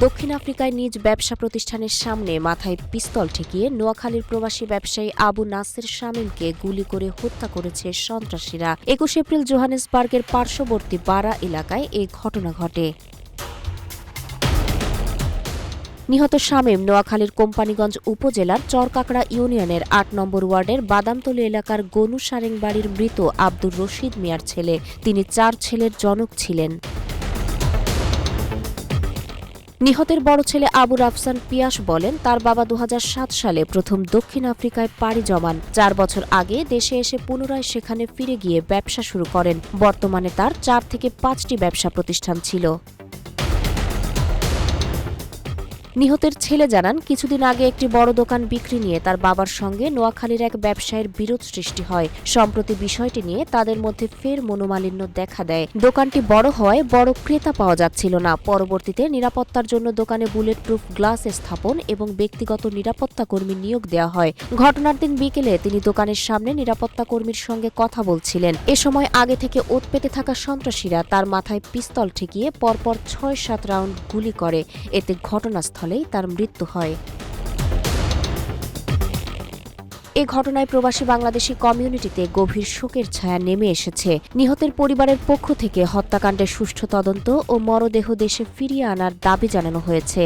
দক্ষিণ আফ্রিকায় নিজ ব্যবসা প্রতিষ্ঠানের সামনে মাথায় পিস্তল ঠেকিয়ে নোয়াখালীর প্রবাসী ব্যবসায়ী আবু নাসের শামীমকে গুলি করে হত্যা করেছে সন্ত্রাসীরা। ২১ এপ্রিল জোহানেসবার্গের পার্শ্ববর্তী বারা এলাকায় এ ঘটনা ঘটে। নিহত শামীম নোয়াখালীর কোম্পানীগঞ্জ উপজেলার চরকাকড়া ইউনিয়নের ৮ নম্বর ওয়ার্ডের বাদামতলী এলাকার গনু সারেং বাড়ির মৃত আব্দুর রশিদ মিয়ার ছেলে। তিনি ৪ ছেলের জনক ছিলেন। নিহতের বড় ছেলে আবু রাফসান পিয়াস বলেন, তার বাবা ২০০৭ সালে প্রথম দক্ষিণ আফ্রিকায় পাড়ি জমান। ৪ বছর আগে দেশে এসে পুনরায় সেখানে ফিরে গিয়ে ব্যবসা শুরু করেন। বর্তমানে তার ৪ থেকে ৫টি ব্যবসা প্রতিষ্ঠান ছিল। নিহতের ছেলে জানান, কিছুদিন আগে একটি বড় দোকান বিক্রি নিয়ে তার বাবার সঙ্গে নোয়াখালীর এক ব্যবসায়ীর বিরোধ সৃষ্টি হয়। সম্প্রতি বিষয়টি নিয়ে তাদের মধ্যে ফের মনোমালিন্য দেখা দেয়। দোকানটি বড় হওয়ায় বড় ক্রেতা পাওয়া যাচ্ছিল না। পরবর্তীতে নিরাপত্তার জন্য দোকানে বুলেট প্রুফ গ্লাস স্থাপন এবং ব্যক্তিগত নিরাপত্তা কর্মী নিয়োগ দেওয়া হয়। ঘটনার দিন বিকেলে তিনি দোকানের সামনে নিরাপত্তা কর্মীর সঙ্গে কথা বলছিলেন। এ সময় আগে থেকে ওঁত পেতে থাকা সন্ত্রাসীরা তার মাথায় পিস্তল ঠেকিয়ে পরপর ৬-৭ রাউন্ড গুলি করে। এতে ঘটনাস্থলে তার মৃত্যু হয়। এ ঘটনায় প্রবাসী বাংলাদেশি কমিউনিটিতে গভীর শোকের ছায়া নেমে এসেছে। নিহতের পরিবারের পক্ষ থেকে হত্যাকাণ্ডের সুষ্ঠু তদন্ত ও মরদেহ দেশে ফিরিয়ে আনার দাবি জানানো হয়েছে।